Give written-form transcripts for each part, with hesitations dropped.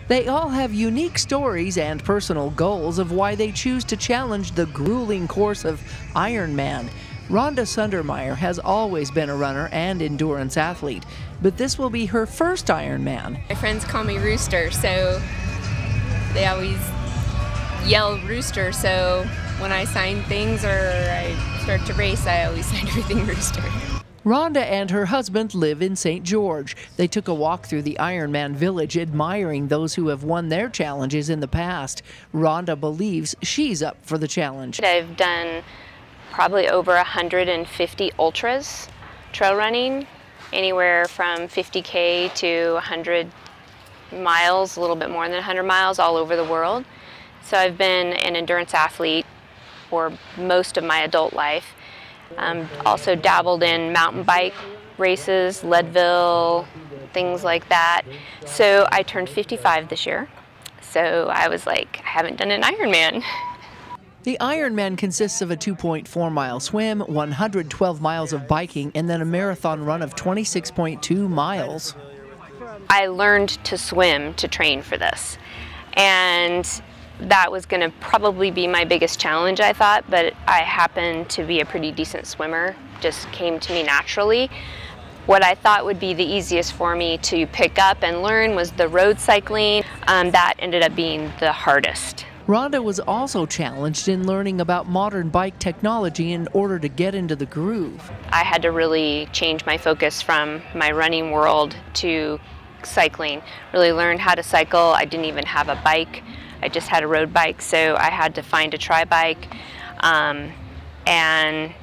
They all have unique stories and personal goals of why they choose to challenge the grueling course of Ironman. Rhonda Sundermeyer has always been a runner and endurance athlete, but this will be her first Ironman. My friends call me Rooster, so they always yell Rooster, so when I sign things or I start to race, I always sign everything Rooster. Rhonda and her husband live in St. George. They took a walk through the Ironman village, admiring those who have won their challenges in the past. Rhonda believes she's up for the challenge. I've done probably over 150 ultras, trail running, anywhere from 50K to 100 miles, a little bit more than 100 miles, all over the world. So I've been an endurance athlete for most of my adult life. Also dabbled in mountain bike races, Leadville, things like that. So I turned 55 this year. So I was like, I haven't done an Ironman. The Ironman consists of a 2.4-mile swim, 112 miles of biking, and then a marathon run of 26.2 miles. I learned to swim to train for this. And that was going to probably be my biggest challenge, I thought, but I happen to be a pretty decent swimmer. Just came to me naturally. What I thought would be the easiest for me to pick up and learn was the road cycling. That ended up being the hardest. Rhonda was also challenged in learning about modern bike technology in order to get into the groove. I had to really change my focus from my running world to cycling. Really learn how to cycle. I didn't even have a bike. I just had a road bike, so I had to find a tri-bike and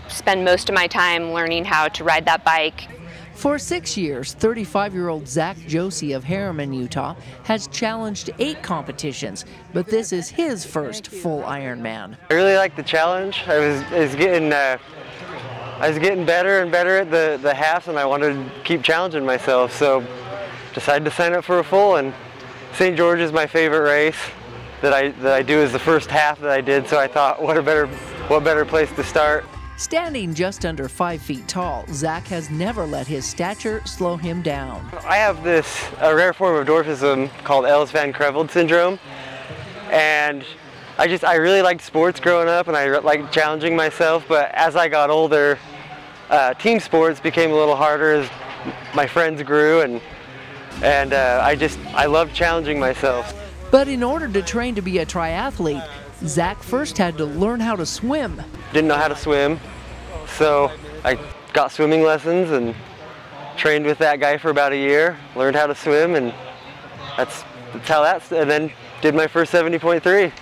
spend most of my time learning how to ride that bike. For 6 years, 35-year-old Zach Josie of Harriman, Utah, has challenged 8 competitions, but this is his first full Ironman. I really liked the challenge. I was getting better and better at the halves, and I wanted to keep challenging myself, so decided to sign up for a full. And St. George is my favorite race that I do as the first half that I did, so I thought, what better place to start. Standing just under 5 feet tall, Zach has never let his stature slow him down. I have a rare form of dwarfism called Ellis-Van Creveld syndrome, and I really liked sports growing up, and I liked challenging myself, but as I got older, team sports became a little harder as my friends grew, and I loved challenging myself. But in order to train to be a triathlete, Zach first had to learn how to swim. Didn't know how to swim, so I got swimming lessons and trained with that guy for about a year, learned how to swim, and and then did my first 70.3.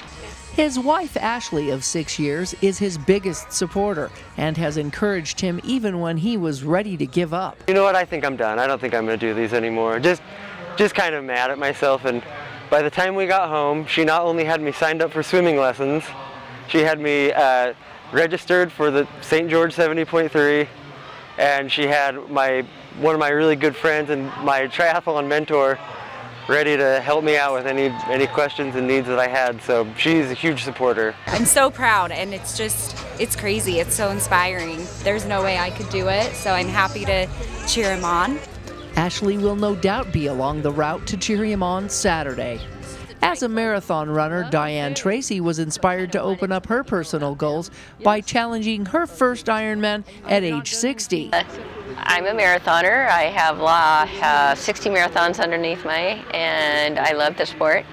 His wife, Ashley, of 6 years, is his biggest supporter and has encouraged him even when he was ready to give up. You know what, I think I'm done. I don't think I'm going to do these anymore. Just kind of mad at myself. And by the time we got home, she not only had me signed up for swimming lessons, she had me registered for the St. George 70.3, and she had one of my really good friends and my triathlon mentor ready to help me out with any questions and needs that I had. So she's a huge supporter. I'm so proud, and it's crazy. It's so inspiring. There's no way I could do it, so I'm happy to cheer him on. Ashley will no doubt be along the route to cheer him on Saturday. As a marathon runner, Diane Tracy was inspired to open up her personal goals by challenging her first Ironman at age 60. I'm a marathoner. I have 60 marathons underneath and I love the sport.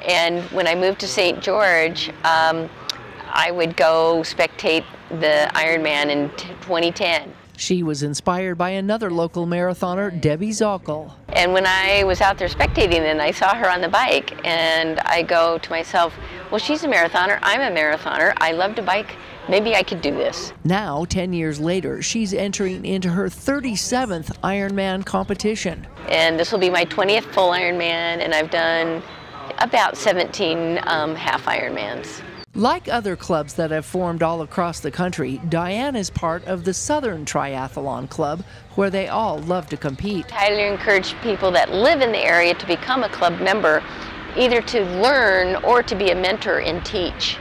And when I moved to St. George, I would go spectate the Ironman in 2010. She was inspired by another local marathoner, Debbie Zockel. And when I was out there spectating and I saw her on the bike, and I go to myself, well, she's a marathoner, I'm a marathoner, I love to bike, maybe I could do this. Now, 10 years later, she's entering into her 37th Ironman competition. And this will be my 20th full Ironman, and I've done about 17 half Ironmans. Like other clubs that have formed all across the country, Diane is part of the Southern Triathlon Club, where they all love to compete. I highly encourage people that live in the area to become a club member, either to learn or to be a mentor and teach.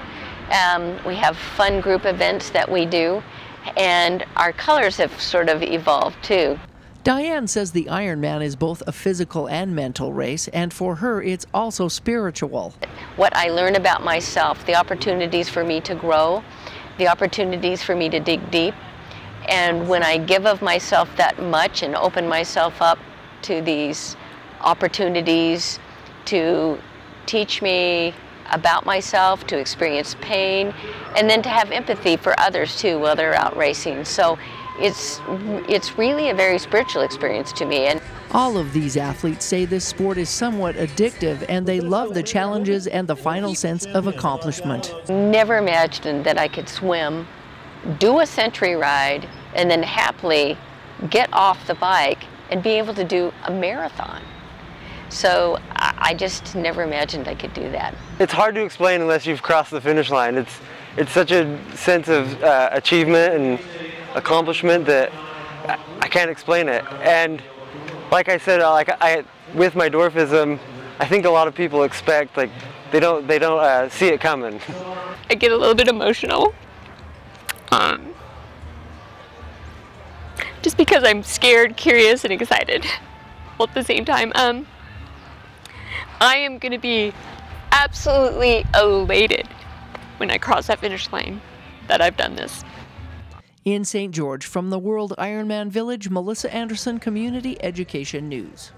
We have fun group events that we do, and our colors have sort of evolved too. Diane says the Ironman is both a physical and mental race, and for her it's also spiritual. What I learn about myself, the opportunities for me to grow, the opportunities for me to dig deep, and when I give of myself that much and open myself up to these opportunities to teach me about myself, to experience pain, and then to have empathy for others too while they're out racing. So it's really a very spiritual experience to me. And all of these athletes say this sport is somewhat addictive, and they love the challenges and the final sense of accomplishment. Never imagined that I could swim, do a century ride, and then happily get off the bike and be able to do a marathon. So I just never imagined I could do that. It's hard to explain unless you've crossed the finish line. It's such a sense of achievement and accomplishment that I can't explain it. And like I said, with my dwarfism, I think a lot of people expect, like, they don't see it coming. I get a little bit emotional. Just because I'm scared, curious, and excited all at the same time. I am going to be absolutely elated when I cross that finish line that I've done this. In St. George, from the World Ironman Village, Melissa Anderson, Community Education News.